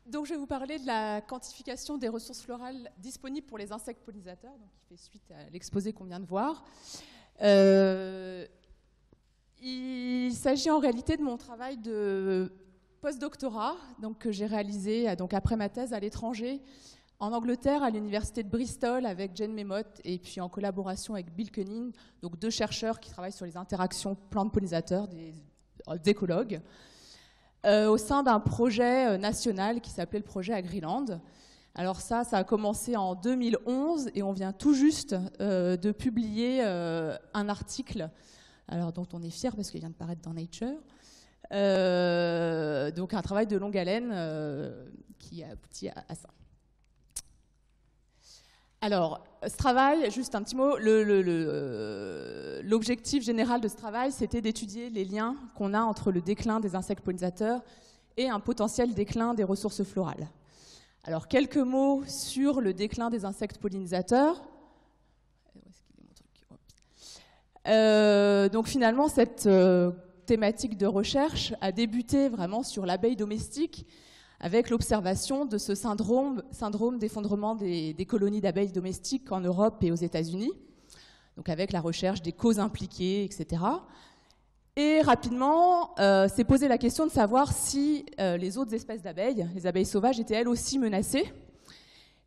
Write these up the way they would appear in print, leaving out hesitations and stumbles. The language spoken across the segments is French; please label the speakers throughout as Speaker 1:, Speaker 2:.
Speaker 1: Donc, je vais vous parler de la quantification des ressources florales disponibles pour les insectes pollinisateurs, donc qui fait suite à l'exposé qu'on vient de voir. Il s'agit en réalité de mon travail de post-doctorat, donc que j'ai réalisé donc après ma thèse à l'étranger, en Angleterre, à l'université de Bristol, avec Jane Memott, et puis en collaboration avec Bill Cunning, donc deux chercheurs qui travaillent sur les interactions plantes-pollinisateurs, des écologues, au sein d'un projet national qui s'appelait le projet Agriland. Alors ça a commencé en 2011 et on vient tout juste de publier un article, alors dont on est fier parce qu'il vient de paraître dans Nature. Donc un travail de longue haleine qui a abouti à ça. Alors, ce travail, juste un petit mot, l'objectif général de ce travail, c'était d'étudier les liens qu'on a entre le déclin des insectes pollinisateurs et un potentiel déclin des ressources florales. Alors, quelques mots sur le déclin des insectes pollinisateurs. Donc finalement, cette thématique de recherche a débuté vraiment sur l'abeille domestique, avec l'observation de ce syndrome d'effondrement des colonies d'abeilles domestiques en Europe et aux États-Unis, donc avec la recherche des causes impliquées, etc. Et rapidement, s'est posé la question de savoir si les autres espèces d'abeilles, les abeilles sauvages, étaient elles aussi menacées.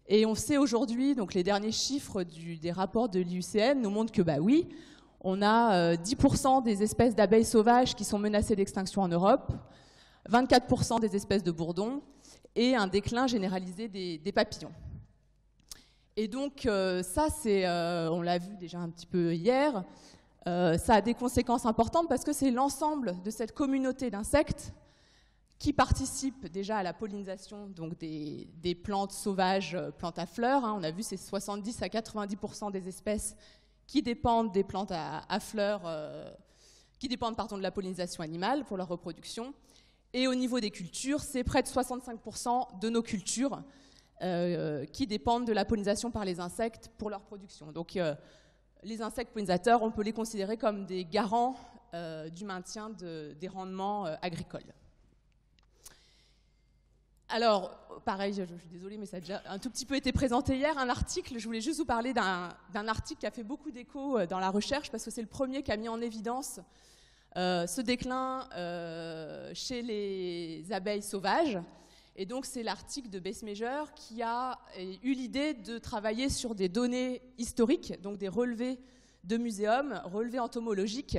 Speaker 1: Et on sait aujourd'hui, donc les derniers chiffres des rapports de l'IUCN nous montrent que bah oui, on a 10% des espèces d'abeilles sauvages qui sont menacées d'extinction en Europe, 24% des espèces de bourdons et un déclin généralisé des papillons. Et donc ça, on l'a vu déjà un petit peu hier, ça a des conséquences importantes parce que c'est l'ensemble de cette communauté d'insectes qui participent déjà à la pollinisation donc des plantes sauvages, plantes à fleurs. On a vu c'est 70 à 90% des espèces qui dépendent des plantes à fleurs, qui dépendent de la pollinisation animale pour leur reproduction. Et au niveau des cultures, c'est près de 65% de nos cultures qui dépendent de la pollinisation par les insectes pour leur production. Donc les insectes pollinisateurs, on peut les considérer comme des garants du maintien des rendements agricoles. Alors, pareil, je suis désolée, mais ça a déjà un tout petit peu été présenté hier, un article, je voulais juste vous parler d'un article qui a fait beaucoup d'écho dans la recherche, parce que c'est le premier qui a mis en évidence ce déclin chez les abeilles sauvages. Et donc c'est l'article de Besmejer qui a eu l'idée de travailler sur des données historiques, donc des relevés de muséums, relevés entomologiques,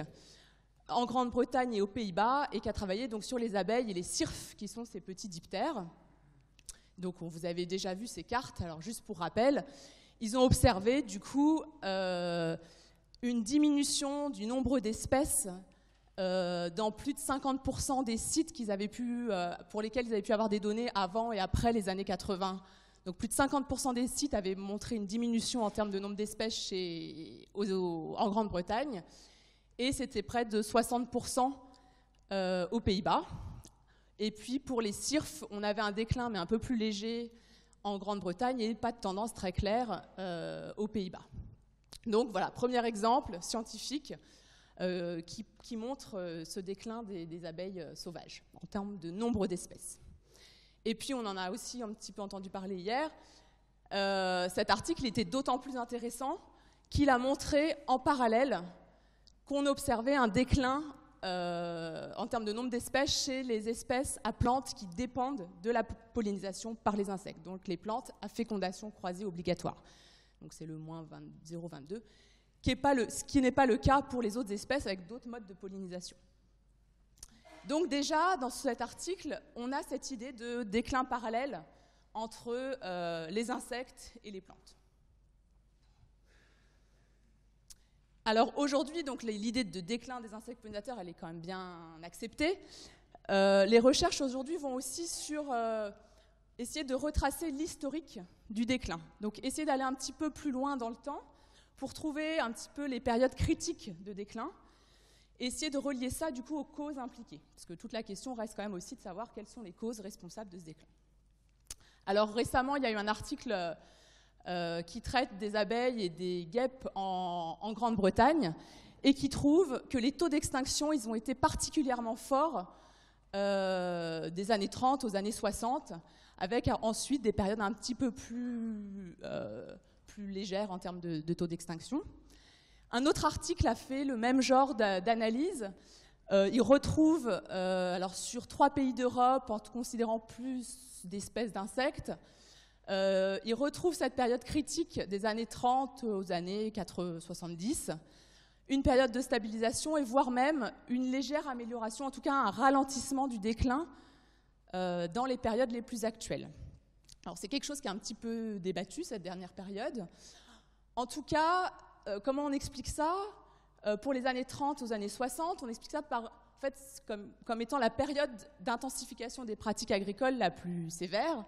Speaker 1: en Grande-Bretagne et aux Pays-Bas, et qui a travaillé donc sur les abeilles et les cirfes, qui sont ces petits diptères. Donc vous avez déjà vu ces cartes, alors juste pour rappel, ils ont observé du coup une diminution du nombre d'espèces dans plus de 50% des sites pour lesquels ils avaient pu avoir des données avant et après les années 80. Donc plus de 50% des sites avaient montré une diminution en termes de nombre d'espèces en Grande-Bretagne, et c'était près de 60% aux Pays-Bas. Et puis pour les cirfes, on avait un déclin mais un peu plus léger en Grande-Bretagne et pas de tendance très claire aux Pays-Bas. Donc voilà, premier exemple scientifique qui montre ce déclin des abeilles sauvages en termes de nombre d'espèces. Et puis on en a aussi un petit peu entendu parler hier. Cet article était d'autant plus intéressant qu'il a montré en parallèle qu'on observait un déclin en termes de nombre d'espèces chez les espèces à plantes qui dépendent de la pollinisation par les insectes, donc les plantes à fécondation croisée obligatoire. Donc c'est le moins 0,22, ce qui n'est pas le cas pour les autres espèces avec d'autres modes de pollinisation. Donc déjà, dans cet article, on a cette idée de déclin parallèle entre les insectes et les plantes. Alors aujourd'hui, donc l'idée de déclin des insectes pollinisateurs, elle est quand même bien acceptée. Les recherches aujourd'hui vont aussi sur essayer de retracer l'historique du déclin. Donc essayer d'aller un petit peu plus loin dans le temps pour trouver un petit peu les périodes critiques de déclin et essayer de relier ça du coup aux causes impliquées. Parce que toute la question reste quand même aussi de savoir quelles sont les causes responsables de ce déclin. Alors récemment, il y a eu un article qui traite des abeilles et des guêpes en Grande-Bretagne et qui trouve que les taux d'extinction ils ont été particulièrement forts des années 30 aux années 60, avec ensuite des périodes un petit peu plus légères en termes de taux d'extinction. Un autre article a fait le même genre d'analyse. Il retrouve, alors sur 3 pays d'Europe, en considérant plus d'espèces d'insectes, il retrouve cette période critique des années 30 aux années 70, une période de stabilisation et voire même une légère amélioration, en tout cas un ralentissement du déclin dans les périodes les plus actuelles. Alors c'est quelque chose qui est un petit peu débattu, cette dernière période. En tout cas, comment on explique ça ? Pour les années 30 aux années 60, on explique ça en fait, comme étant la période d'intensification des pratiques agricoles la plus sévère,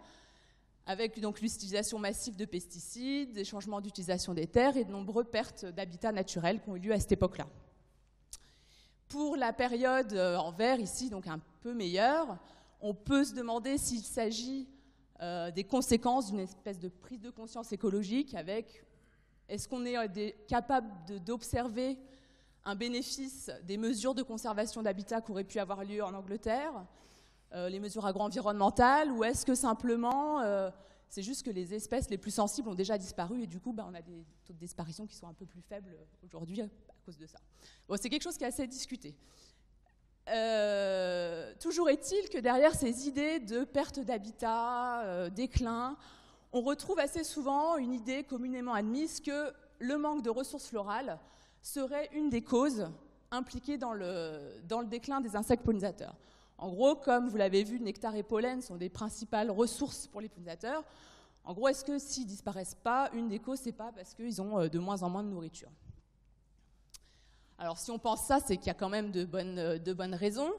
Speaker 1: avec donc l'utilisation massive de pesticides, des changements d'utilisation des terres et de nombreuses pertes d'habitats naturels qui ont eu lieu à cette époque-là. Pour la période en vert, ici, donc un peu meilleure, on peut se demander s'il s'agit des conséquences d'une espèce de prise de conscience écologique avec est-ce qu'on est capable d'observer un bénéfice des mesures de conservation d'habitat qui auraient pu avoir lieu en Angleterre, les mesures agro-environnementales, ou est-ce que simplement c'est juste que les espèces les plus sensibles ont déjà disparu et du coup on a des taux de disparition qui sont un peu plus faibles aujourd'hui à cause de ça. Bon, c'est quelque chose qui est assez discuté. Toujours est-il que derrière ces idées de perte d'habitat, déclin, on retrouve assez souvent une idée communément admise que le manque de ressources florales serait une des causes impliquées dans le déclin des insectes pollinisateurs. En gros, comme vous l'avez vu, nectar et pollen sont des principales ressources pour les pollinisateurs. En gros, est-ce que s'ils ne disparaissent pas, une des causes, c'est pas parce qu'ils ont de moins en moins de nourriture? Alors, si on pense ça, c'est qu'il y a quand même de bonnes raisons.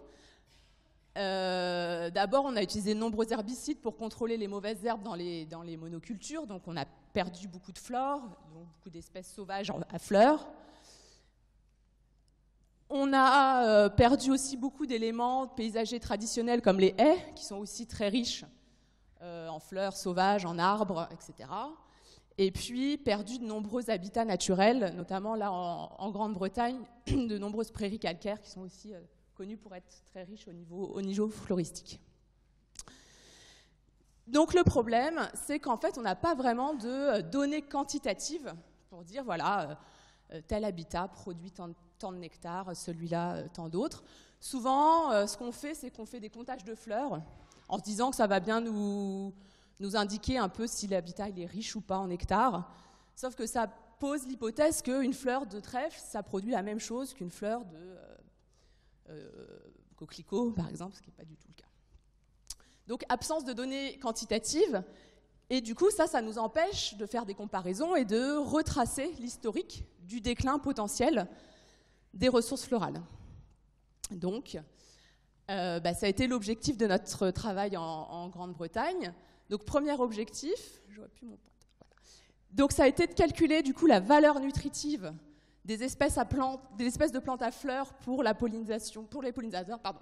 Speaker 1: D'abord, on a utilisé de nombreux herbicides pour contrôler les mauvaises herbes dans les monocultures, donc on a perdu beaucoup de flore, donc beaucoup d'espèces sauvages à fleurs. On a perdu aussi beaucoup d'éléments paysagers traditionnels comme les haies, qui sont aussi très riches en fleurs sauvages, en arbres, etc. Et puis perdu de nombreux habitats naturels, notamment là en Grande-Bretagne, de nombreuses prairies calcaires qui sont aussi connues pour être très riches au niveau floristique. Donc le problème, c'est qu'en fait, on n'a pas vraiment de données quantitatives pour dire, voilà, tel habitat produit tant de nectar, celui-là, tant d'autres. Souvent, ce qu'on fait, c'est qu'on fait des comptages de fleurs en se disant que ça va bien nous indiquer un peu si l'habitat il est riche ou pas en nectar. Sauf que ça pose l'hypothèse qu'une fleur de trèfle, ça produit la même chose qu'une fleur de coquelicot, par exemple, ce qui n'est pas du tout le cas. Donc, absence de données quantitatives. Et du coup, ça nous empêche de faire des comparaisons et de retracer l'historique du déclin potentiel des ressources florales. Donc, ça a été l'objectif de notre travail en Grande-Bretagne. Donc, premier objectif, j'aurais pu mon pointeur, voilà. Donc, ça a été de calculer du coup la valeur nutritive des espèces de plantes à fleurs pour la pollinisation, pour les pollinisateurs, pardon.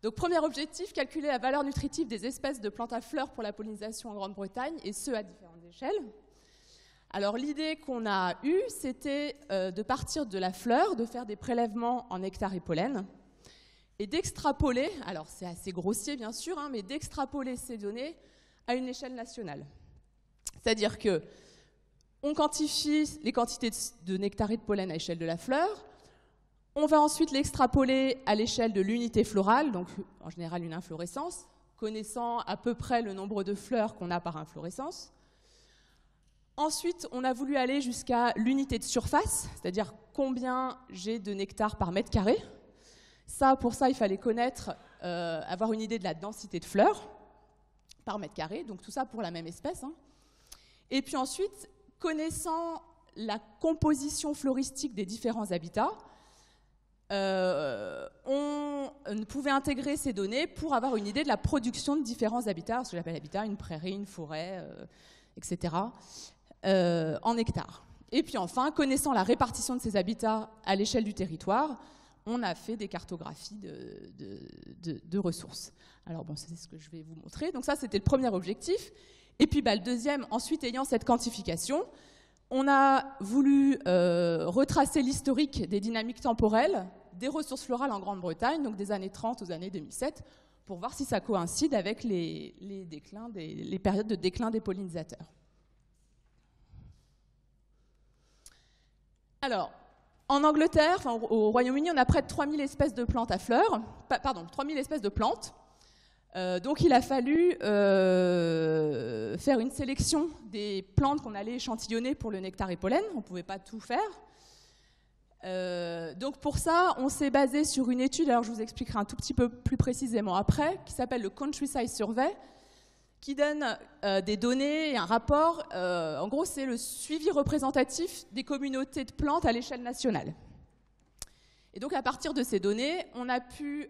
Speaker 1: Donc, premier objectif, calculer la valeur nutritive des espèces de plantes à fleurs pour la pollinisation en Grande-Bretagne, et ce, à différentes échelles. Alors, l'idée qu'on a eue, c'était de partir de la fleur, de faire des prélèvements en nectar et pollen, et d'extrapoler, alors c'est assez grossier bien sûr, mais d'extrapoler ces données à une échelle nationale. C'est-à-dire qu'on quantifie les quantités de nectar et de pollen à l'échelle de la fleur. On va ensuite l'extrapoler à l'échelle de l'unité florale, donc en général une inflorescence, connaissant à peu près le nombre de fleurs qu'on a par inflorescence. Ensuite, on a voulu aller jusqu'à l'unité de surface, c'est-à-dire combien j'ai de nectar par mètre carré. Pour ça, il fallait connaître, avoir une idée de la densité de fleurs par mètre carré, donc tout ça pour la même espèce. Et puis ensuite, connaissant la composition floristique des différents habitats, on pouvait intégrer ces données pour avoir une idée de la production de différents habitats, ce que j'appelle habitat, une prairie, une forêt, etc., en hectares. Et puis enfin, connaissant la répartition de ces habitats à l'échelle du territoire, on a fait des cartographies de ressources. Alors bon, c'est ce que je vais vous montrer. Donc ça, c'était le premier objectif. Et puis le deuxième, ensuite ayant cette quantification, on a voulu retracer l'historique des dynamiques temporelles des ressources florales en Grande-Bretagne, donc des années 30 aux années 2007, pour voir si ça coïncide avec les périodes de déclin des pollinisateurs. Alors, en Angleterre, enfin, au Royaume-Uni, on a près de 3000 espèces de plantes à fleurs, 3000 espèces de plantes. Donc il a fallu faire une sélection des plantes qu'on allait échantillonner pour le nectar et pollen. On ne pouvait pas tout faire. Donc pour ça, on s'est basé sur une étude, alors je vous expliquerai un tout petit peu plus précisément après, qui s'appelle le Countryside Survey, qui donne des données et un rapport. En gros, c'est le suivi représentatif des communautés de plantes à l'échelle nationale. Et donc, à partir de ces données, on a pu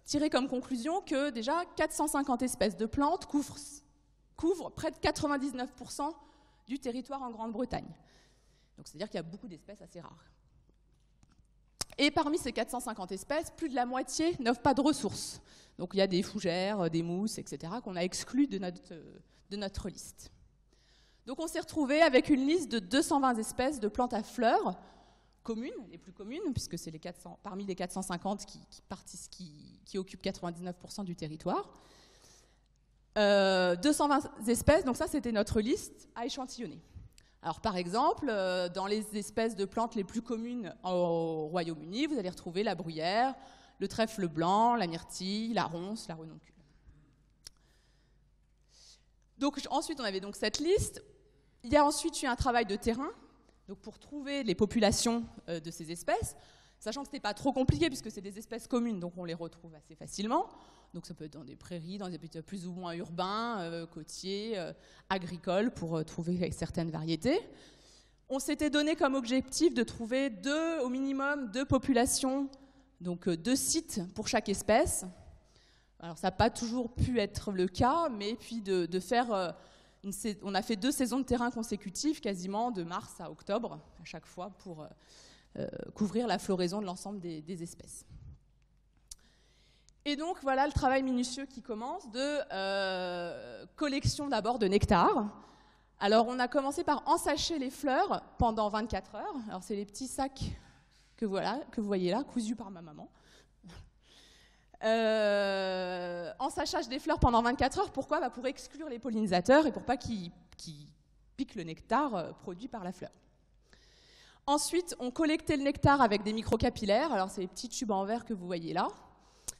Speaker 1: tirer comme conclusion que déjà 450 espèces de plantes couvrent près de 99% du territoire en Grande-Bretagne. Donc, c'est-à-dire qu'il y a beaucoup d'espèces assez rares. Et parmi ces 450 espèces, plus de la moitié n'offrent pas de ressources. Donc, il y a des fougères, des mousses, etc., qu'on a exclues de notre liste. Donc, on s'est retrouvé avec une liste de 220 espèces de plantes à fleurs, communes, les plus communes, puisque c'est parmi les 450 qui occupent 99% du territoire. 220 espèces, donc ça c'était notre liste à échantillonner. Alors par exemple, dans les espèces de plantes les plus communes au Royaume-Uni, vous allez retrouver la bruyère, le trèfle blanc, la myrtille, la ronce, la renoncule. Donc ensuite on avait donc cette liste. Il y a ensuite eu un travail de terrain, donc pour trouver les populations de ces espèces, sachant que ce n'était pas trop compliqué puisque c'est des espèces communes, donc on les retrouve assez facilement. Donc ça peut être dans des prairies, dans des habitats plus ou moins urbains, côtiers, agricoles, pour trouver certaines variétés. On s'était donné comme objectif de trouver au minimum deux populations, donc 2 sites pour chaque espèce. Alors ça n'a pas toujours pu être le cas, mais puis de faire... on a fait 2 saisons de terrain consécutives, quasiment de mars à octobre, à chaque fois, pour couvrir la floraison de l'ensemble des espèces. Et donc, voilà le travail minutieux qui commence de collection d'abord de nectar. Alors, on a commencé par ensacher les fleurs pendant 24 heures. Alors, c'est les petits sacs que vous voyez là, cousus par ma maman. Ensachage des fleurs pendant 24 heures, pourquoi ? Pour exclure les pollinisateurs et pour pas qu'ils piquent le nectar produit par la fleur. Ensuite, on collectait le nectar avec des microcapillaires, alors c'est les petits tubes en verre que vous voyez là.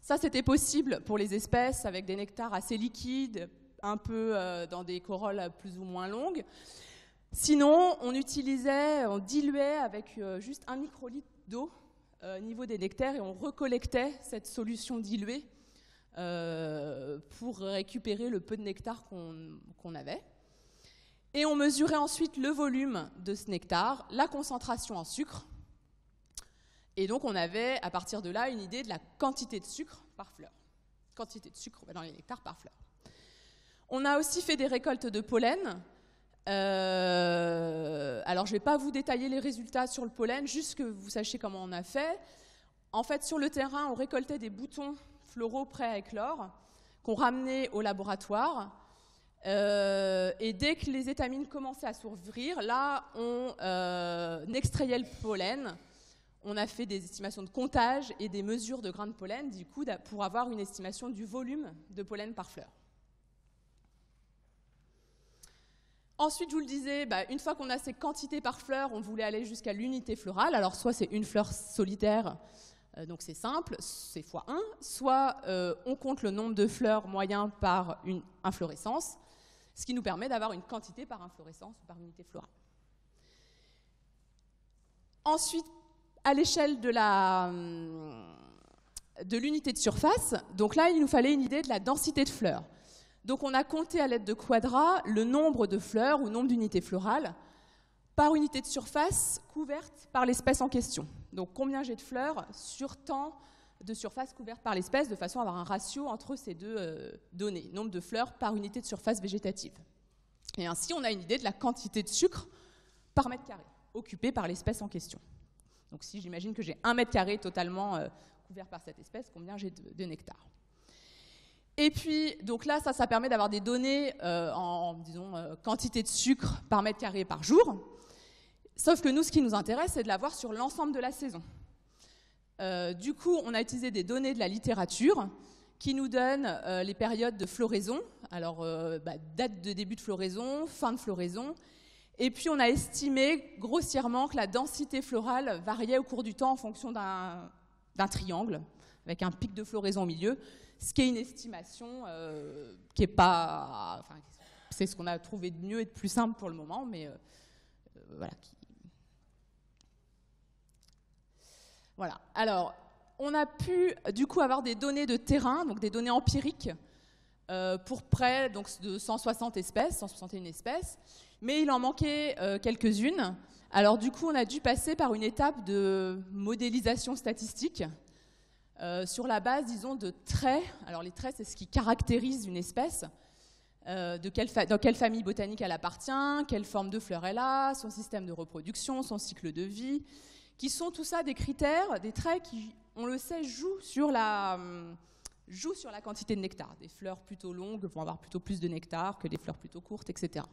Speaker 1: Ça, c'était possible pour les espèces avec des nectars assez liquides, un peu dans des corolles plus ou moins longues. Sinon, on diluait avec juste 1 microlitre d'eau au niveau des nectars et on recollectait cette solution diluée pour récupérer le peu de nectar qu'on avait. Et on mesurait ensuite le volume de ce nectar, la concentration en sucre. Et donc on avait à partir de là une idée de la quantité de sucre par fleur. Quantité de sucre dans les nectars par fleur. On a aussi fait des récoltes de pollen. Alors je ne vais pas vous détailler les résultats sur le pollen, juste que vous sachiez comment on a fait. En fait, sur le terrain, on récoltait des boutons floraux prêts à éclore qu'on ramenait au laboratoire. Et dès que les étamines commençaient à s'ouvrir, là, on extrayait le pollen. On a fait des estimations de comptage et des mesures de grains de pollen, du coup, pour avoir une estimation du volume de pollen par fleur. Ensuite, je vous le disais, une fois qu'on a ces quantités par fleur, on voulait aller jusqu'à l'unité florale. Alors, soit c'est une fleur solitaire, donc c'est simple, c'est x1, soit on compte le nombre de fleurs moyen par une inflorescence, ce qui nous permet d'avoir une quantité par inflorescence ou par unité florale. Ensuite, à l'échelle de l'unité de surface, donc là, il nous fallait une idée de la densité de fleurs. Donc on a compté à l'aide de quadras le nombre de fleurs ou nombre d'unités florales par unité de surface couverte par l'espèce en question. Donc combien j'ai de fleurs sur tant de surface couverte par l'espèce, de façon à avoir un ratio entre ces deux données, nombre de fleurs par unité de surface végétative. Et ainsi, on a une idée de la quantité de sucre par mètre carré, occupée par l'espèce en question. Donc si j'imagine que j'ai 1 mètre carré totalement couvert par cette espèce, combien j'ai de nectar. Et puis, donc là, ça permet d'avoir des données quantité de sucre par mètre carré par jour. Sauf que nous, ce qui nous intéresse, c'est de l'avoir sur l'ensemble de la saison. Du coup, on a utilisé des données de la littérature qui nous donne les périodes de floraison. Alors, date de début de floraison, fin de floraison. Et puis, on a estimé grossièrement que la densité florale variait au cours du temps en fonction d'un triangle, avec un pic de floraison au milieu, ce qui est une estimation qui n'est pas... Enfin, c'est ce qu'on a trouvé de mieux et de plus simple pour le moment, mais voilà. Voilà. Alors, on a pu, du coup, avoir des données de terrain, donc des données empiriques, pour près donc, de 161 espèces, mais il en manquait quelques-unes. Alors, du coup, on a dû passer par une étape de modélisation statistique sur la base, disons, de traits. Alors, les traits, c'est ce qui caractérise une espèce. Dans quelle famille botanique elle appartient, quelle forme de fleur elle a, son système de reproduction, son cycle de vie, qui sont tout ça des critères, des traits qui, on le sait, jouent sur la quantité de nectar. Des fleurs plutôt longues vont avoir plutôt plus de nectar que des fleurs plutôt courtes, etc.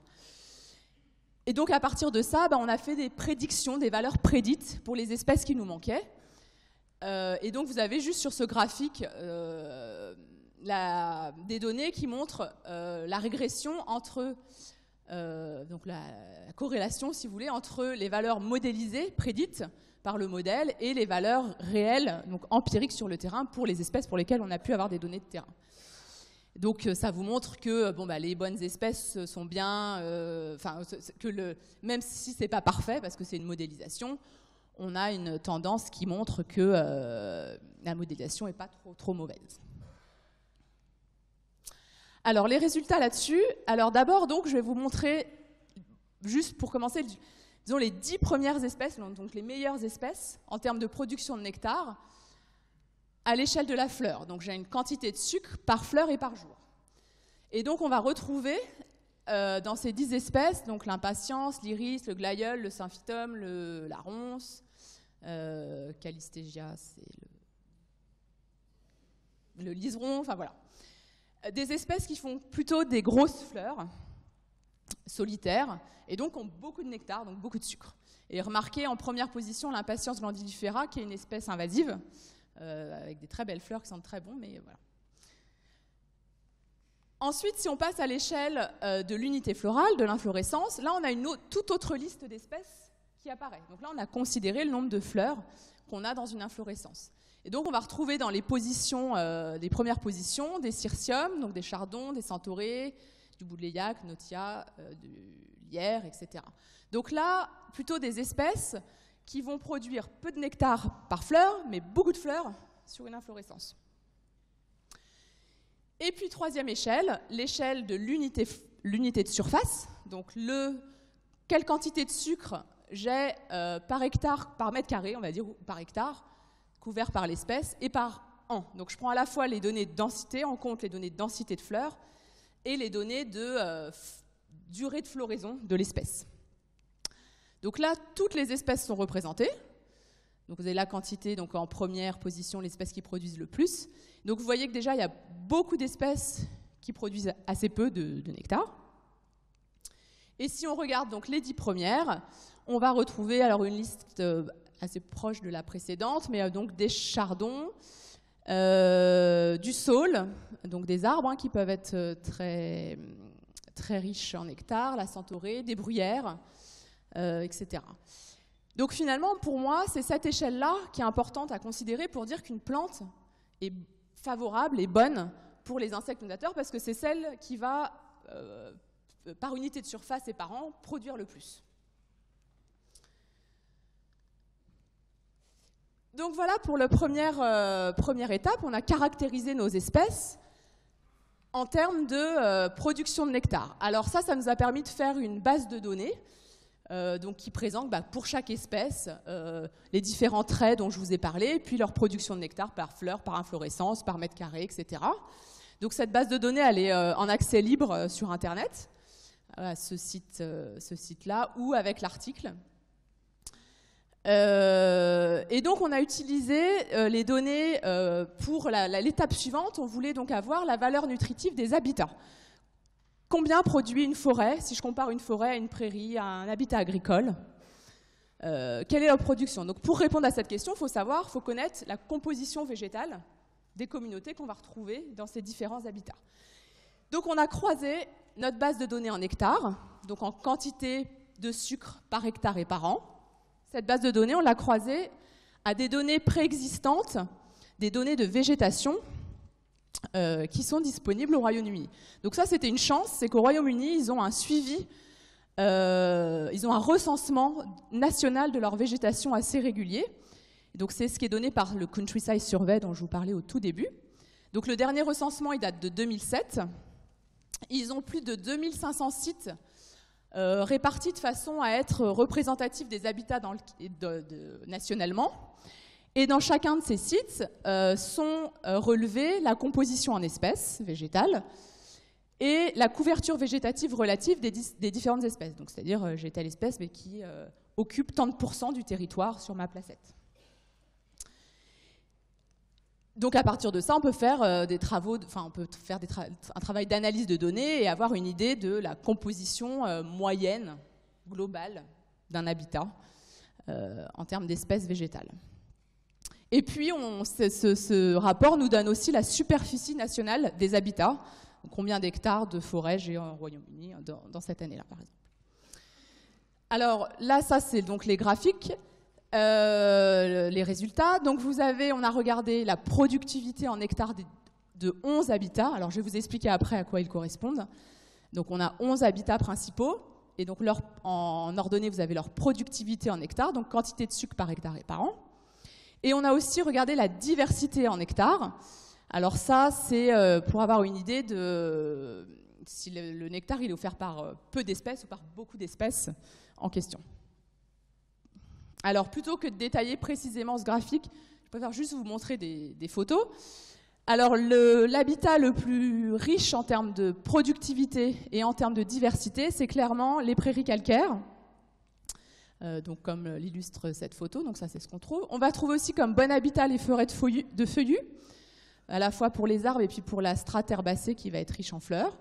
Speaker 1: Et donc, à partir de ça, on a fait des prédictions, des valeurs prédites pour les espèces qui nous manquaient. Et donc, vous avez juste sur ce graphique des données qui montrent la régression entre, donc la corrélation, si vous voulez, entre les valeurs modélisées, prédites par le modèle, et les valeurs réelles, donc empiriques sur le terrain, pour les espèces pour lesquelles on a pu avoir des données de terrain. Donc ça vous montre que les bonnes espèces sont bien, même si ce n'est pas parfait, parce que c'est une modélisation, on a une tendance qui montre que la modélisation n'est pas trop mauvaise. Alors, les résultats là-dessus. Alors, d'abord, donc, je vais vous montrer, juste pour commencer, disons les 10 premières espèces, donc les meilleures espèces en termes de production de nectar à l'échelle de la fleur. Donc, j'ai une quantité de sucre par fleur et par jour. Et donc, on va retrouver dans ces 10 espèces, donc l'impatience, l'iris, le glaïeul, le symphytum, la ronce, Calisthegia, c'est le liseron, enfin voilà. Des espèces qui font plutôt des grosses fleurs solitaires et donc ont beaucoup de nectar, donc beaucoup de sucre. Et remarquez en première position l'impatience glandulifera, qui est une espèce invasive, avec des très belles fleurs qui sentent très bon, mais voilà. Ensuite, si on passe à l'échelle de l'unité florale, de l'inflorescence, là on a une toute autre liste d'espèces qui apparaît. Donc là on a considéré le nombre de fleurs qu'on a dans une inflorescence. Et donc, on va retrouver dans les positions, des premières positions, des cirsiums, donc des chardons, des centaurées, du boudléiac, notia, du lierre, etc. Donc là, plutôt des espèces qui vont produire peu de nectar par fleur, mais beaucoup de fleurs sur une inflorescence. Et puis, troisième échelle, l'échelle de l'unité de surface. Donc, quelle quantité de sucre j'ai par hectare, par mètre carré, on va dire, ou par hectare, couvert par l'espèce, et par an. Donc je prends à la fois les données de densité, en compte les données de densité de fleurs, et les données de durée de floraison de l'espèce. Donc là, toutes les espèces sont représentées. Donc vous avez la quantité, donc en première position, les espèces qui produisent le plus. Donc vous voyez que déjà, il y a beaucoup d'espèces qui produisent assez peu de nectar. Et si on regarde donc les 10 premières, on va retrouver alors une liste assez proche de la précédente, mais donc des chardons, du saule, donc des arbres qui peuvent être très, très riches en nectar, la centaurée, des bruyères, etc. Donc finalement, pour moi, c'est cette échelle-là qui est importante à considérer pour dire qu'une plante est favorable et bonne pour les insectes prédateurs, parce que c'est celle qui va, par unité de surface et par an, produire le plus. Donc voilà pour la première étape, on a caractérisé nos espèces en termes de production de nectar. Alors ça nous a permis de faire une base de données donc qui présente pour chaque espèce les différents traits dont je vous ai parlé, puis leur production de nectar par fleur, par inflorescence, par mètre carré, etc. Donc cette base de données, elle est en accès libre sur Internet, à ce site-là, ou avec l'article. Et donc on a utilisé les données pour l'étape suivante. On voulait donc avoir la valeur nutritive des habitats. Combien produit une forêt, si je compare une forêt à une prairie, à un habitat agricole, quelle est leur production? Donc pour répondre à cette question, il faut connaître la composition végétale des communautés qu'on va retrouver dans ces différents habitats. Donc on a croisé notre base de données en hectares, donc en quantité de sucre par hectare et par an. Cette base de données, on l'a croisée à des données préexistantes, des données de végétation qui sont disponibles au Royaume-Uni. Donc ça, c'était une chance, c'est qu'au Royaume-Uni, ils ont un suivi, ils ont un recensement national de leur végétation assez régulier. Donc c'est ce qui est donné par le Countryside Survey dont je vous parlais au tout début. Donc le dernier recensement, il date de 2007. Ils ont plus de 2500 sites répartis de façon à être représentatifs des habitats nationalement. Et dans chacun de ces sites sont relevés la composition en espèces végétales et la couverture végétative relative des différentes espèces. Donc c'est-à-dire j'ai telle espèce mais qui occupe tant de pourcents du territoire sur ma placette. Donc à partir de ça, on peut faire un travail d'analyse de données et avoir une idée de la composition moyenne, globale, d'un habitat en termes d'espèces végétales. Et puis ce rapport nous donne aussi la superficie nationale des habitats, donc combien d'hectares de forêt j'ai au Royaume-Uni dans cette année-là, par exemple. Alors là, ça c'est donc les graphiques. Les résultats. Donc on a regardé la productivité en hectares de 11 habitats. Alors je vais vous expliquer après à quoi ils correspondent. Donc on a 11 habitats principaux et donc en ordonnée vous avez leur productivité en hectares, donc quantité de sucre par hectare et par an. Et on a aussi regardé la diversité en hectares. Alors ça c'est pour avoir une idée de si le nectar il est offert par peu d'espèces ou par beaucoup d'espèces en question. Alors, plutôt que de détailler précisément ce graphique, je préfère juste vous montrer des photos. Alors, l'habitat le plus riche en termes de productivité et en termes de diversité, c'est clairement les prairies calcaires, donc comme l'illustre cette photo, donc ça c'est ce qu'on trouve. On va trouver aussi comme bon habitat les forêts de feuillus, à la fois pour les arbres et puis pour la strate herbacée qui va être riche en fleurs.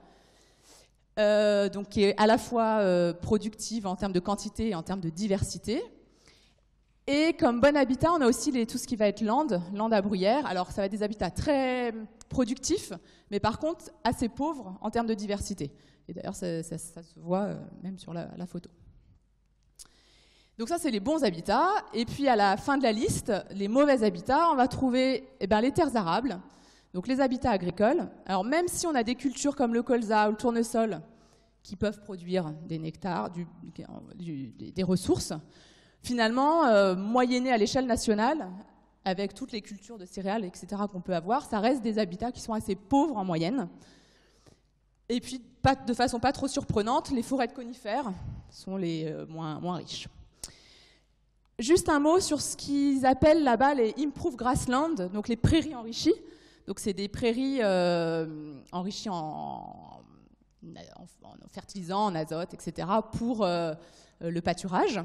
Speaker 1: Donc qui est à la fois productive en termes de quantité et en termes de diversité. Et comme bon habitat, on a aussi tout ce qui va être landes à bruyère. Alors, ça va être des habitats très productifs, mais par contre assez pauvres en termes de diversité. Et d'ailleurs, ça se voit même sur la photo. Donc ça, c'est les bons habitats. Et puis, à la fin de la liste, les mauvais habitats, on va trouver les terres arables, donc les habitats agricoles. Alors, même si on a des cultures comme le colza ou le tournesol qui peuvent produire des nectars, des ressources, finalement, moyenné à l'échelle nationale, avec toutes les cultures de céréales, etc. qu'on peut avoir, ça reste des habitats qui sont assez pauvres en moyenne. Et puis, de façon pas trop surprenante, les forêts de conifères sont les moins riches. Juste un mot sur ce qu'ils appellent là-bas les Improved Grassland, donc les prairies enrichies. Donc c'est des prairies enrichies en fertilisants, en azote, etc. pour le pâturage.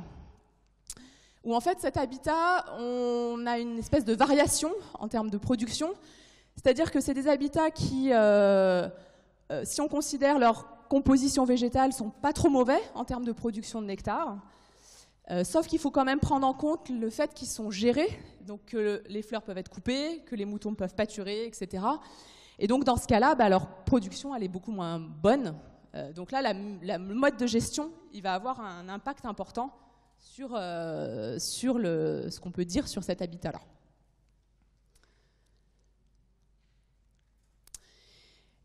Speaker 1: Où en fait cet habitat, on a une espèce de variation en termes de production, c'est-à-dire que c'est des habitats qui, si on considère leur composition végétale, sont pas trop mauvais en termes de production de nectar, sauf qu'il faut quand même prendre en compte le fait qu'ils sont gérés, donc que les fleurs peuvent être coupées, que les moutons peuvent pâturer, etc. Et donc dans ce cas-là, leur production elle est beaucoup moins bonne. Donc là, le mode de gestion, il va avoir un impact important sur ce qu'on peut dire sur cet habitat-là.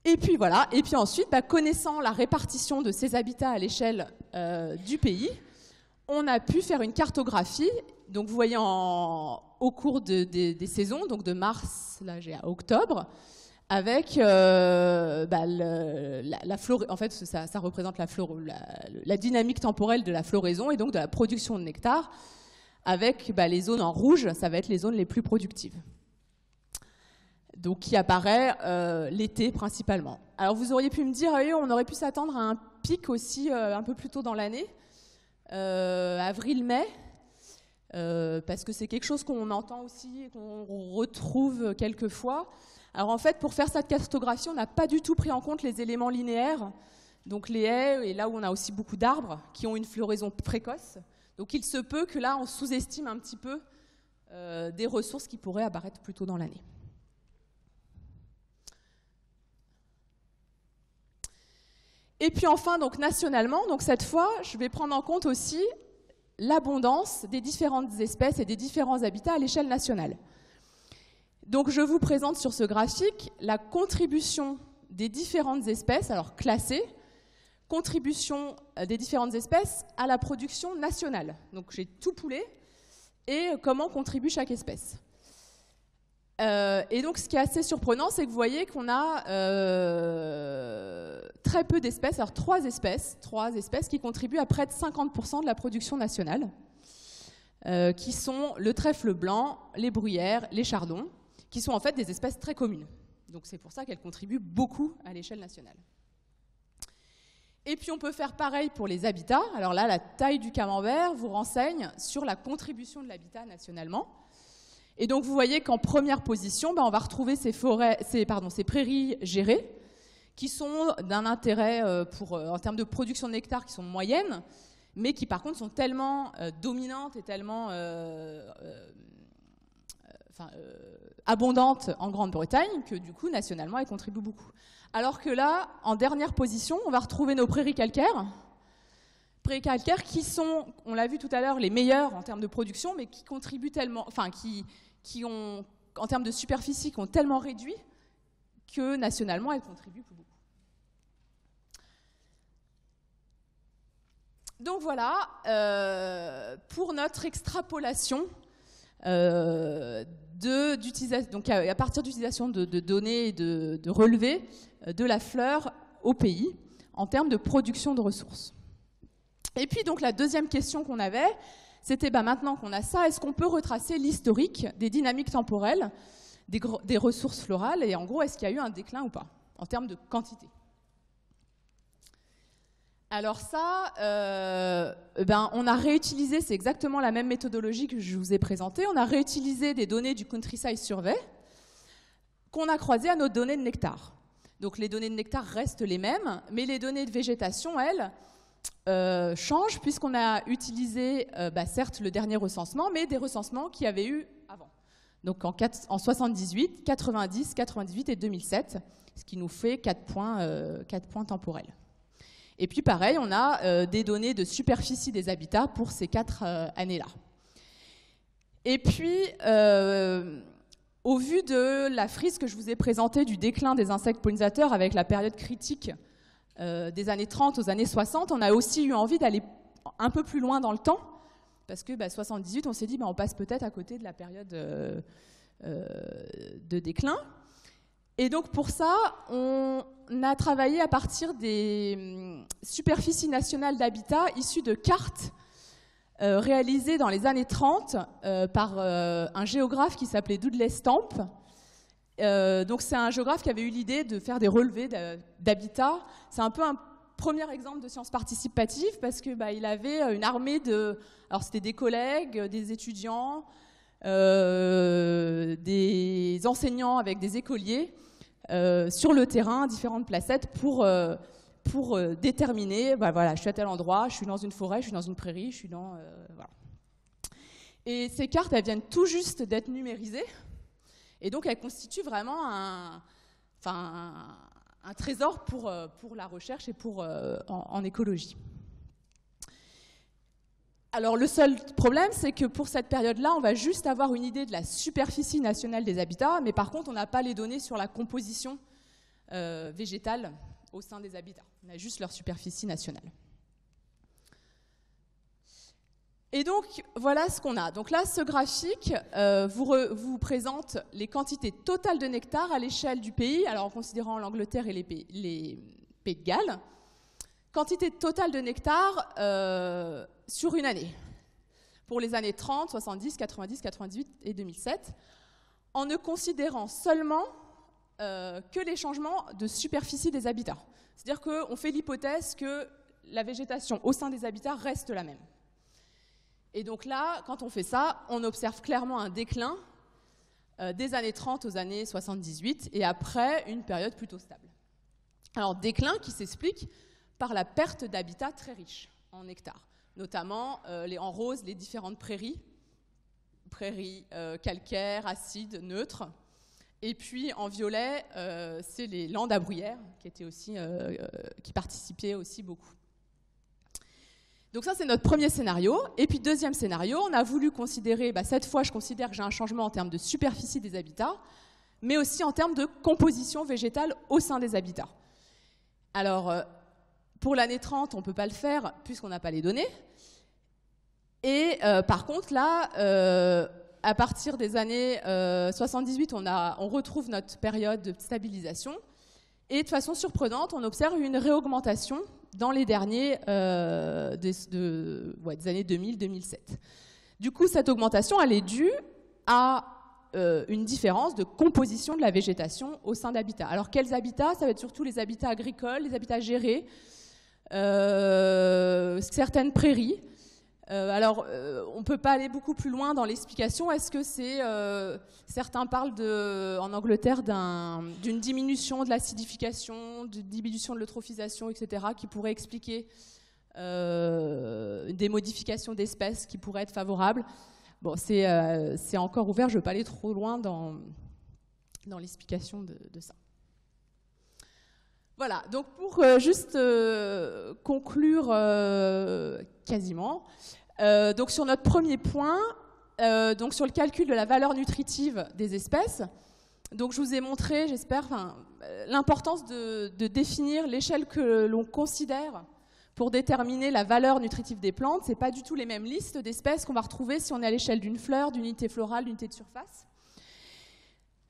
Speaker 1: Et puis voilà, et puis ensuite, connaissant la répartition de ces habitats à l'échelle du pays, on a pu faire une cartographie. Donc vous voyez au cours des saisons, donc de mars là, à octobre, avec la floraison. En fait, ça représente la dynamique temporelle de la floraison et donc de la production de nectar, avec les zones en rouge, ça va être les zones les plus productives. Donc qui apparaît l'été principalement. Alors vous auriez pu me dire, on aurait pu s'attendre à un pic aussi un peu plus tôt dans l'année, avril-mai, parce que c'est quelque chose qu'on entend aussi et qu'on retrouve quelquefois. Alors en fait, pour faire cette cartographie, on n'a pas du tout pris en compte les éléments linéaires, donc les haies, et là où on a aussi beaucoup d'arbres qui ont une floraison précoce. Donc il se peut que là, on sous-estime un petit peu des ressources qui pourraient apparaître plus tôt dans l'année. Et puis enfin, donc nationalement, donc cette fois, je vais prendre en compte aussi l'abondance des différentes espèces et des différents habitats à l'échelle nationale. Donc je vous présente sur ce graphique la contribution des différentes espèces, alors classées, contribution des différentes espèces à la production nationale. Donc j'ai tout poulé et comment contribue chaque espèce. Et donc ce qui est assez surprenant, c'est que vous voyez qu'on a très peu d'espèces, alors trois espèces qui contribuent à près de 50% de la production nationale, qui sont le trèfle blanc, les bruyères, les chardons, qui sont en fait des espèces très communes. Donc c'est pour ça qu'elles contribuent beaucoup à l'échelle nationale. Et puis on peut faire pareil pour les habitats. Alors là, la taille du camembert vous renseigne sur la contribution de l'habitat nationalement. Et donc vous voyez qu'en première position, on va retrouver ces prairies gérées, qui sont d'un intérêt en termes de production de nectar qui sont moyennes, mais qui par contre sont tellement dominantes et tellement abondantes en Grande-Bretagne que du coup, nationalement, elles contribuent beaucoup. Alors que là, en dernière position, on va retrouver nos prairies calcaires. Prairies calcaires qui sont, on l'a vu tout à l'heure, les meilleures en termes de production, mais qui contribuent tellement, qui ont, en termes de superficie, qui ont tellement réduit que nationalement, elles contribuent plus beaucoup. Donc voilà, pour notre extrapolation donc à partir d'utilisation de données et de relevés de la fleur au pays en termes de production de ressources. Et puis donc la deuxième question qu'on avait, c'était maintenant qu'on a ça, est-ce qu'on peut retracer l'historique des dynamiques temporelles des ressources florales et en gros, est-ce qu'il y a eu un déclin ou pas en termes de quantité? Alors ça, on a réutilisé, c'est exactement la même méthodologie que je vous ai présentée, on a réutilisé des données du Countryside Survey qu'on a croisées à nos données de nectar. Donc les données de nectar restent les mêmes, mais les données de végétation, elles, changent puisqu'on a utilisé, certes, le dernier recensement, mais des recensements qu'il y avait eu avant. Donc en 78, 90, 98 et 2007, ce qui nous fait 4 points temporels. Et puis pareil, on a des données de superficie des habitats pour ces 4 années-là. Et puis, au vu de la frise que je vous ai présentée du déclin des insectes pollinisateurs avec la période critique des années 30 aux années 60, on a aussi eu envie d'aller un peu plus loin dans le temps, parce que 78, on s'est dit on passe peut-être à côté de la période de déclin. Et donc pour ça, on a travaillé à partir des superficies nationales d'habitat issues de cartes réalisées dans les années 30 par un géographe qui s'appelait Dudley Stamp. Donc c'est un géographe qui avait eu l'idée de faire des relevés d'habitat. C'est un peu un premier exemple de sciences participatives parce que il avait une armée alors c'était des collègues, des étudiants, des enseignants avec des écoliers sur le terrain à différentes placettes pour déterminer, je suis à tel endroit, je suis dans une forêt, je suis dans une prairie, je suis dans... voilà. Et ces cartes, elles viennent tout juste d'être numérisées, et donc elles constituent vraiment un trésor pour la recherche et en écologie. Alors le seul problème, c'est que pour cette période-là, on va juste avoir une idée de la superficie nationale des habitats, mais par contre, on n'a pas les données sur la composition végétale au sein des habitats. On a juste leur superficie nationale. Et donc, voilà ce qu'on a. Donc là, ce graphique vous présente les quantités totales de nectar à l'échelle du pays, alors en considérant l'Angleterre et les Pays de Galles. Quantité totale de nectar sur une année, pour les années 30, 70, 90, 98 et 2007, en ne considérant seulement que les changements de superficie des habitats. C'est-à-dire qu'on fait l'hypothèse que la végétation au sein des habitats reste la même. Et donc là, quand on fait ça, on observe clairement un déclin des années 30 aux années 78, et après, une période plutôt stable. Alors, déclin qui s'explique par la perte d'habitats très riches en nectar, notamment en rose les différentes prairies calcaires, acides, neutres, Et puis en violet, c'est les landes à bruyère qui participaient aussi beaucoup. Donc ça, c'est notre premier scénario. Et puis deuxième scénario, on a voulu considérer, cette fois, je considère que j'ai un changement en termes de superficie des habitats, mais aussi en termes de composition végétale au sein des habitats. Alors, pour l'année 30, on ne peut pas le faire puisqu'on n'a pas les données. Et par contre, là, à partir des années 78, on retrouve notre période de stabilisation. Et de façon surprenante, on observe une réaugmentation dans les derniers des années 2000-2007. Du coup, cette augmentation, elle est due à une différence de composition de la végétation au sein d'habitats. Alors, quels habitats? Ça va être surtout les habitats agricoles, les habitats gérés, certaines prairies. On ne peut pas aller beaucoup plus loin dans l'explication. Est-ce que c'est... certains parlent en Angleterre d'une diminution de l'acidification, d'une diminution de l'eutrophisation, etc., qui pourrait expliquer des modifications d'espèces qui pourraient être favorables. Bon, c'est encore ouvert, je ne veux pas aller trop loin dans l'explication de ça. Voilà, donc pour juste conclure quasiment, donc sur notre premier point, donc sur le calcul de la valeur nutritive des espèces, donc je vous ai montré, j'espère, l'importance de définir l'échelle que l'on considère pour déterminer la valeur nutritive des plantes. Ce n'est pas du tout les mêmes listes d'espèces qu'on va retrouver si on est à l'échelle d'une fleur, d'une unité florale, d'une unité de surface.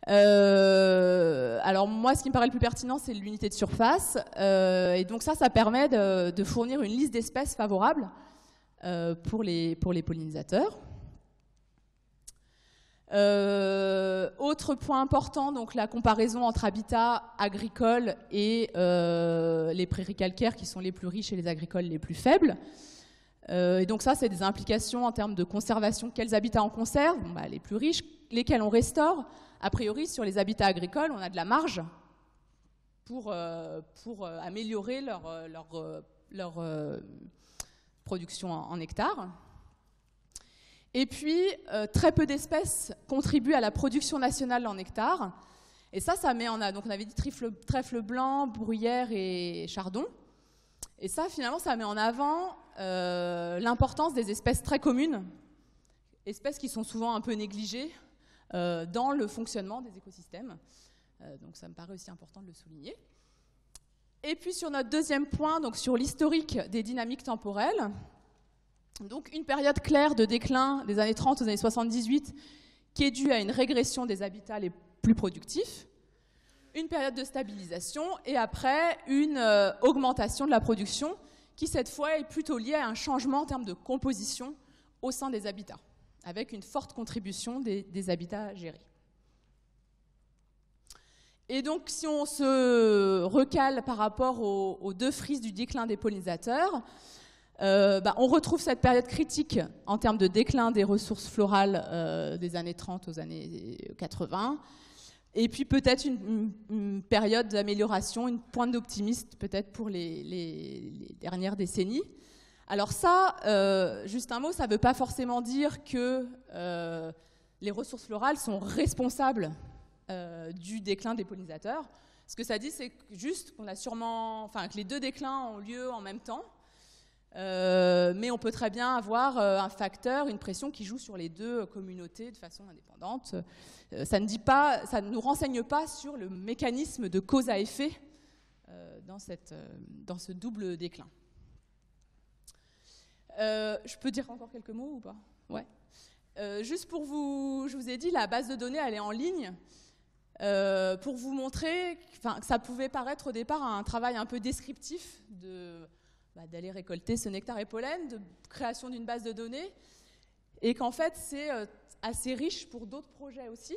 Speaker 1: Alors moi, ce qui me paraît le plus pertinent, c'est l'unité de surface. Et donc ça permet de fournir une liste d'espèces favorables pour les pollinisateurs. Autre point important, donc la comparaison entre habitats agricoles et les prairies calcaires qui sont les plus riches et les agricoles les plus faibles. Et donc ça, c'est des implications en termes de conservation. Quels habitats on conserve? Les plus riches, lesquels on restaure. A priori, sur les habitats agricoles, on a de la marge pour améliorer leur production en hectares. Et puis, très peu d'espèces contribuent à la production nationale en hectares. Et ça met en avant. Donc, on avait dit trèfle blanc, bruyère et chardon. Et ça, finalement, ça met en avant l'importance des espèces très communes, espèces qui sont souvent un peu négligées dans le fonctionnement des écosystèmes. Donc, ça me paraît aussi important de le souligner. Et puis, sur notre deuxième point, donc sur l'historique des dynamiques temporelles, donc une période claire de déclin des années 30 aux années 78 qui est due à une régression des habitats les plus productifs, une période de stabilisation et après une augmentation de la production qui cette fois est plutôt liée à un changement en termes de composition au sein des habitats, avec une forte contribution des habitats gérés. Et donc si on se recale par rapport aux deux frises du déclin des pollinisateurs, on retrouve cette période critique en termes de déclin des ressources florales des années 30 aux années 80, et puis peut-être une période d'amélioration, une pointe d'optimisme peut-être pour les dernières décennies. Alors ça, juste un mot, ça ne veut pas forcément dire que les ressources florales sont responsables du déclin des pollinisateurs. Ce que ça dit, c'est juste qu'on a que les deux déclins ont lieu en même temps. Mais on peut très bien avoir un facteur, une pression qui joue sur les deux communautés de façon indépendante. Ça ne nous renseigne pas sur le mécanisme de cause à effet dans ce double déclin. Je peux dire encore quelques mots ou pas? Ouais. Juste pour vous, je vous ai dit, la base de données, elle est en ligne. Pour vous montrer que ça pouvait paraître au départ un travail un peu descriptif d'aller récolter ce nectar et pollen, de création d'une base de données, et qu'en fait c'est assez riche pour d'autres projets aussi,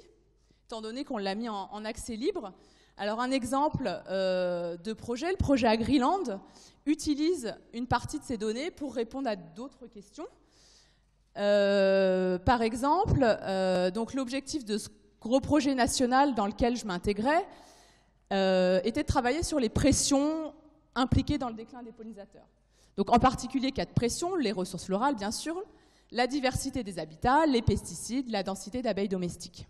Speaker 1: étant donné qu'on l'a mis en accès libre. Alors un exemple de projet, le projet AgriLand, utilise une partie de ces données pour répondre à d'autres questions. Par exemple, donc l'objectif de ce gros projet national dans lequel je m'intégrais était de travailler sur les pressions impliqués dans le déclin des pollinisateurs. Donc en particulier 4 pressions, les ressources florales bien sûr, la diversité des habitats, les pesticides, la densité d'abeilles domestiques.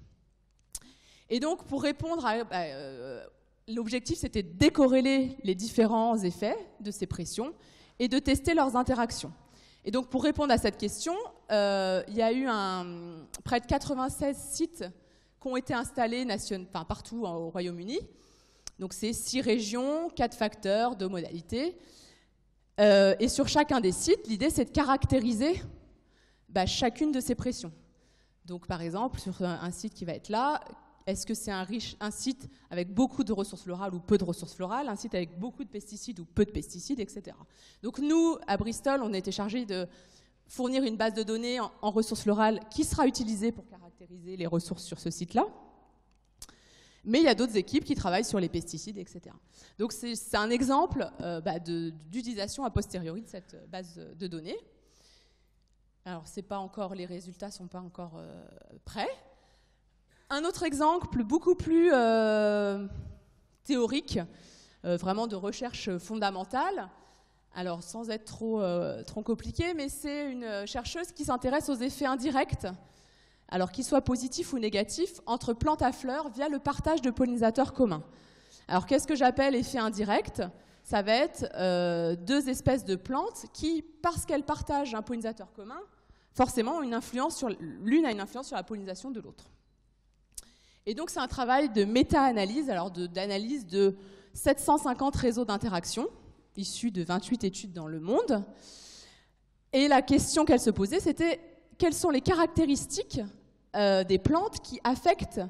Speaker 1: Et donc, pour répondre à... l'objectif, c'était de décorréler les différents effets de ces pressions et de tester leurs interactions. Et donc, pour répondre à cette question, il y a eu près de 96 sites qui ont été installés partout au Royaume-Uni. Donc, c'est 6 régions, 4 facteurs, 2 modalités. Et sur chacun des sites, l'idée, c'est de caractériser chacune de ces pressions. Donc, par exemple, sur un site qui va être là, est-ce que c'est un site avec beaucoup de ressources florales ou peu de ressources florales, un site avec beaucoup de pesticides ou peu de pesticides, etc. Donc nous, à Bristol, on a été chargés de fournir une base de données en ressources florales qui sera utilisée pour caractériser les ressources sur ce site-là. Mais il y a d'autres équipes qui travaillent sur les pesticides, etc. Donc c'est un exemple d'utilisation a posteriori de cette base de données. Alors les résultats ne sont pas encore prêts. Un autre exemple, beaucoup plus théorique, vraiment de recherche fondamentale, alors sans être trop compliqué, mais c'est une chercheuse qui s'intéresse aux effets indirects, alors qu'ils soient positifs ou négatifs, entre plantes à fleurs via le partage de pollinisateurs communs. Alors qu'est-ce que j'appelle effet indirect? Ça va être 2 espèces de plantes qui, parce qu'elles partagent un pollinisateur commun, forcément l'une a une influence sur la pollinisation de l'autre. Et donc, c'est un travail de méta-analyse, d'analyse de 750 réseaux d'interaction, issus de 28 études dans le monde. Et la question qu'elle se posait, c'était quelles sont les caractéristiques des plantes qui affectent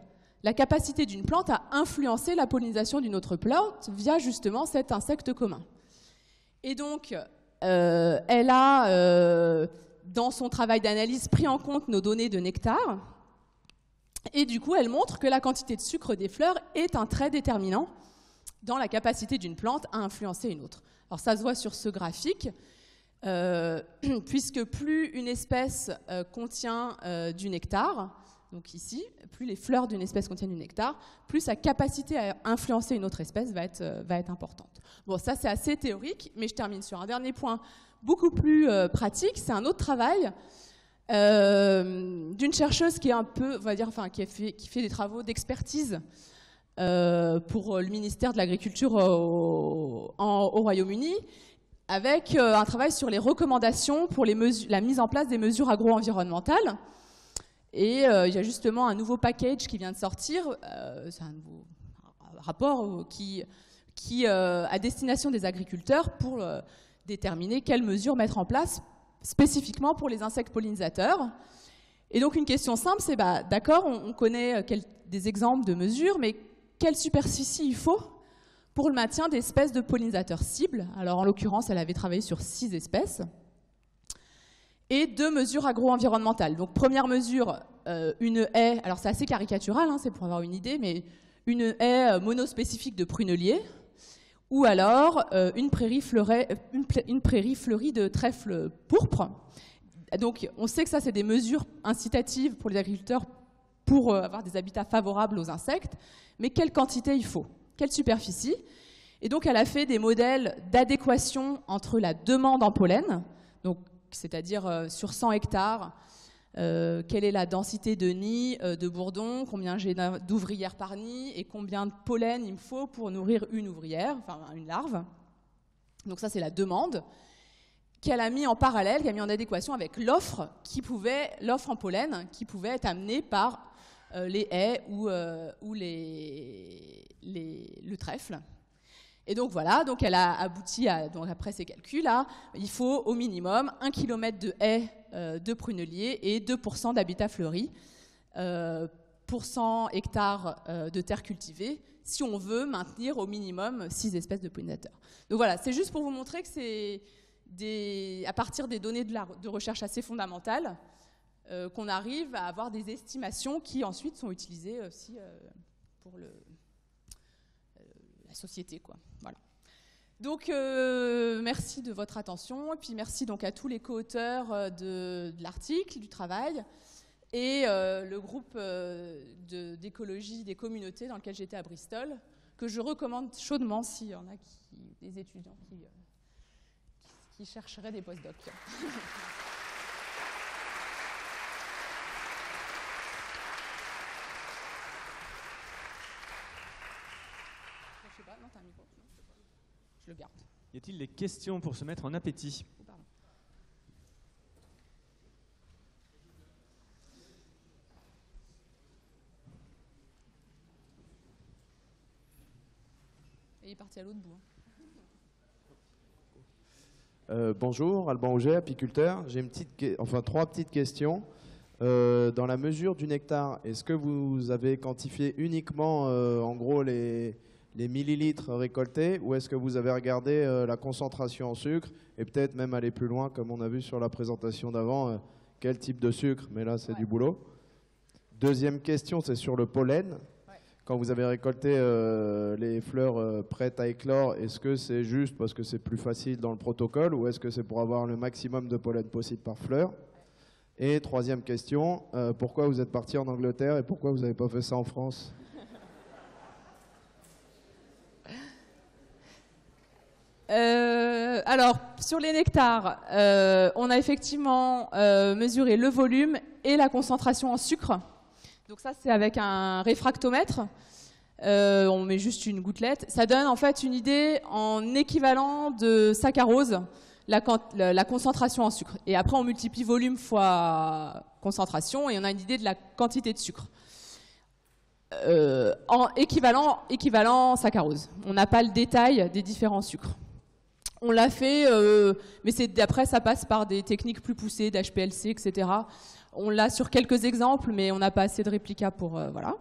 Speaker 1: la capacité d'une plante à influencer la pollinisation d'une autre plante via justement cet insecte commun. Et donc, elle a, dans son travail d'analyse, pris en compte nos données de nectar. Et du coup, elle montre que la quantité de sucre des fleurs est un trait déterminant dans la capacité d'une plante à influencer une autre. Alors ça se voit sur ce graphique, puisque plus une espèce contient du nectar, donc ici, plus les fleurs d'une espèce contiennent du nectar, plus sa capacité à influencer une autre espèce va être importante. Bon, ça c'est assez théorique, mais je termine sur un dernier point beaucoup plus pratique, c'est un autre travail d'une chercheuse qui est qui fait des travaux d'expertise pour le ministère de l'Agriculture au Royaume-Uni, avec un travail sur les recommandations pour la mise en place des mesures agro-environnementales. Et il y a justement un nouveau package qui vient de sortir, c'est un nouveau rapport qui à destination des agriculteurs pour déterminer quelles mesures mettre en place spécifiquement pour les insectes pollinisateurs. Et donc une question simple, c'est d'accord, on connaît des exemples de mesures, mais quelle superficie il faut pour le maintien d'espèces de pollinisateurs cibles? Alors en l'occurrence, elle avait travaillé sur 6 espèces. Et 2 mesures agro-environnementales. Donc première mesure, une haie, alors c'est assez caricatural, c'est pour avoir une idée, mais une haie monospécifique de prunelier, ou alors une prairie fleurie de trèfle pourpre. Donc on sait que ça, c'est des mesures incitatives pour les agriculteurs pour avoir des habitats favorables aux insectes, mais quelle quantité il faut? Quelle superficie? Et donc elle a fait des modèles d'adéquation entre la demande en pollen, donc c'est-à-dire sur 100 hectares, quelle est la densité de nids, de bourdons, combien j'ai d'ouvrières par nid et combien de pollen il me faut pour nourrir une ouvrière, enfin une larve. Donc ça, c'est la demande qu'elle a mis en parallèle, qu'elle a mis en adéquation avec l'offre en pollen qui pouvait être amenée par les haies ou le trèfle. Et donc voilà, donc elle a abouti donc après ces calculs, il faut au minimum 1 km de haies de pruneliers et 2% d'habitat fleuri pour 100 hectares de terre cultivée, si on veut maintenir au minimum 6 espèces de pollinisateurs. Donc voilà, c'est juste pour vous montrer que c'est à partir des données de recherche assez fondamentales qu'on arrive à avoir des estimations qui ensuite sont utilisées aussi pour la société, quoi. Voilà. Donc merci de votre attention et puis merci donc à tous les co-auteurs de l'article, du travail et le groupe d'écologie des communautés dans lequel j'étais à Bristol, que je recommande chaudement s'il y en a des étudiants qui chercheraient des post-docs. le garde.
Speaker 2: Y a-t-il des questions pour se mettre en appétit?
Speaker 1: Pardon. Et il est parti à l'autre bout.
Speaker 3: Bonjour, Alban Auger, apiculteur. J'ai trois petites questions. Dans la mesure du nectar, est-ce que vous avez quantifié uniquement en gros les millilitres récoltés, ou est-ce que vous avez regardé la concentration en sucre et peut-être même aller plus loin, comme on a vu sur la présentation d'avant, quel type de sucre? Mais là, c'est du boulot. Deuxième question, c'est sur le pollen. Quand vous avez récolté les fleurs prêtes à éclore, est-ce que c'est juste parce que c'est plus facile dans le protocole, ou est-ce que c'est pour avoir le maximum de pollen possible par fleur? Et troisième question, pourquoi vous êtes parti en Angleterre et pourquoi vous n'avez pas fait ça en France?
Speaker 1: Alors, sur les nectars, on a effectivement mesuré le volume et la concentration en sucre. Donc ça, c'est avec un réfractomètre. On met juste une gouttelette. Ça donne en fait une idée en équivalent de saccharose, la concentration en sucre. Et après, on multiplie volume fois concentration et on a une idée de la quantité de sucre. En équivalent saccharose. On n'a pas le détail des différents sucres. On l'a fait, mais après, ça passe par des techniques plus poussées, d'HPLC, etc. On l'a sur quelques exemples, mais on n'a pas assez de réplicas pour... voilà.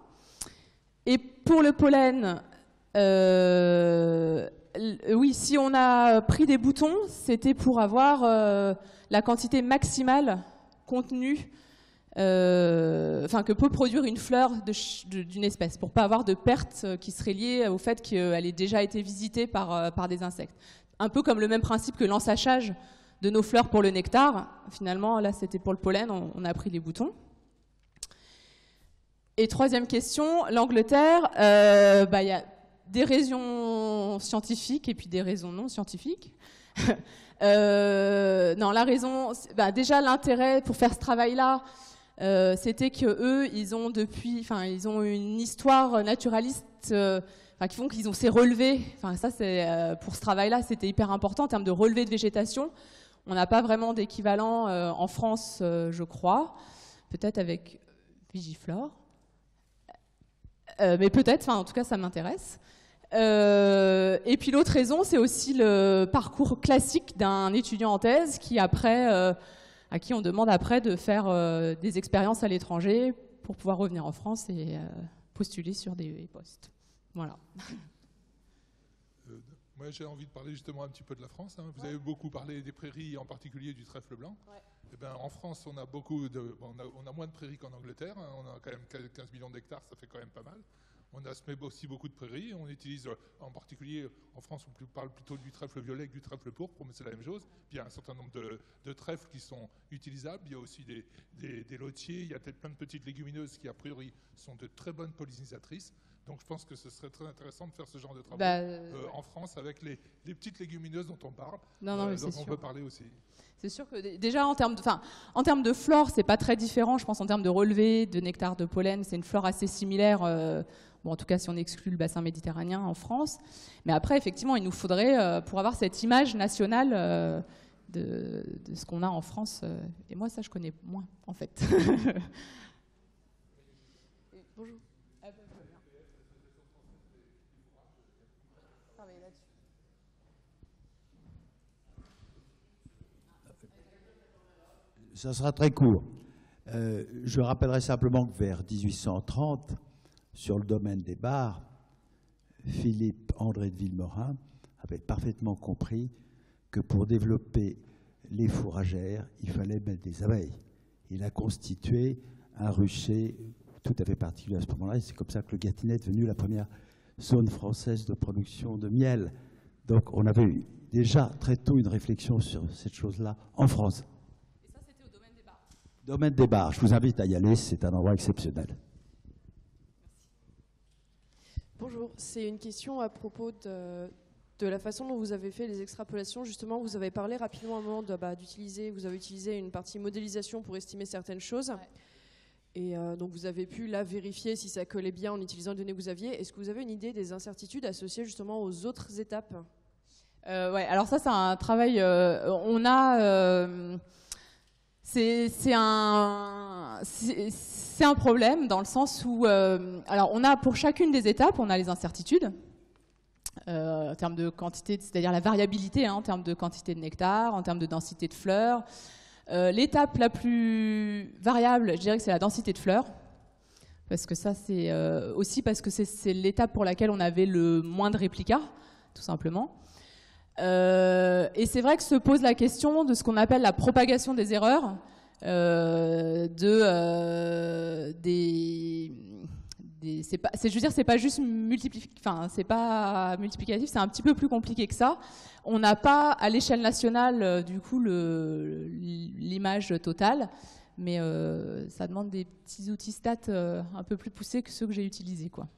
Speaker 1: Et pour le pollen, oui, si on a pris des boutons, c'était pour avoir la quantité maximale contenue, que peut produire une fleur d'une espèce, pour ne pas avoir de perte qui serait liée au fait qu'elle ait déjà été visitée par des insectes. Un peu comme le même principe que l'ensachage de nos fleurs pour le nectar. Finalement, là, c'était pour le pollen, on a pris les boutons. Et troisième question, l'Angleterre, y a des raisons scientifiques et puis des raisons non scientifiques. Non, la raison, déjà l'intérêt pour faire ce travail-là, c'était que eux, ils ont une histoire naturaliste qui font qu'ils ont ces relevés. Ça, pour ce travail-là, c'était hyper important en termes de relevés de végétation. On n'a pas vraiment d'équivalent en France, je crois. Peut-être avec Vigiflore. Mais peut-être, en tout cas, ça m'intéresse. Et puis l'autre raison, c'est aussi le parcours classique d'un étudiant en thèse à qui on demande après de faire des expériences à l'étranger pour pouvoir revenir en France et postuler sur des postes. Voilà.
Speaker 4: Moi, j'ai envie de parler justement un petit peu de la France. Vous avez beaucoup parlé des prairies, en particulier du trèfle blanc. Ouais. Eh ben, en France, on a moins de prairies qu'en Angleterre. On a quand même 15 millions d'hectares, ça fait quand même pas mal. On a semé aussi beaucoup de prairies. On utilise, en particulier, en France, on parle plutôt du trèfle violet que du trèfle pourpre, mais c'est la même chose. Puis il y a un certain nombre de trèfles qui sont utilisables. Il y a aussi des lotiers. Il y a peut-être plein de petites légumineuses qui, a priori, sont de très bonnes pollinisatrices. Donc je pense que ce serait très intéressant de faire ce genre de travaux en France avec les petites légumineuses dont on parle, dont on peut parler aussi.
Speaker 1: C'est sûr que déjà en termes de flore, c'est pas très différent. Je pense en termes de relevé, de nectar, de pollen, c'est une flore assez similaire. En tout cas, si on exclut le bassin méditerranéen en France. Mais après, effectivement, il nous faudrait, pour avoir cette image nationale de ce qu'on a en France. Et moi, ça, je connais moins, en fait. Bonjour.
Speaker 5: Ça sera très court. Je rappellerai simplement que vers 1830, sur le domaine des bars, Philippe André de Vilmorin avait parfaitement compris que pour développer les fourragères, il fallait mettre des abeilles. Il a constitué un rucher tout à fait particulier à ce moment-là, et c'est comme ça que le Gâtinais est devenu la première zone française de production de miel. Donc on avait eu déjà très tôt une réflexion sur cette chose-là en France.
Speaker 1: Et ça, c'était au domaine des bars.
Speaker 5: Domaine des bars, je vous invite à y aller, c'est un endroit exceptionnel.
Speaker 6: Bonjour, c'est une question à propos de la façon dont vous avez fait les extrapolations. Justement, vous avez parlé rapidement à un moment vous avez utilisé une partie modélisation pour estimer certaines choses. Ouais. Et donc vous avez pu là vérifier si ça collait bien en utilisant les données que vous aviez. Est-ce que vous avez une idée des incertitudes associées justement aux autres étapes ?
Speaker 1: Ouais, alors ça c'est un travail. On a, c'est un problème dans le sens où, alors on a pour chacune des étapes, on a les incertitudes en termes de quantité, c'est-à-dire la variabilité en termes de quantité de nectar, en termes de densité de fleurs. L'étape la plus variable, je dirais que c'est la densité de fleurs. Parce que ça, c'est aussi parce que c'est l'étape pour laquelle on avait le moins de réplicas, tout simplement. Et c'est vrai que se pose la question de ce qu'on appelle la propagation des erreurs, je veux dire, c'est pas juste c'est pas multiplicatif, c'est un petit peu plus compliqué que ça. On n'a pas à l'échelle nationale, du coup, l'image totale. Mais ça demande des petits outils stats un peu plus poussés que ceux que j'ai utilisés, quoi.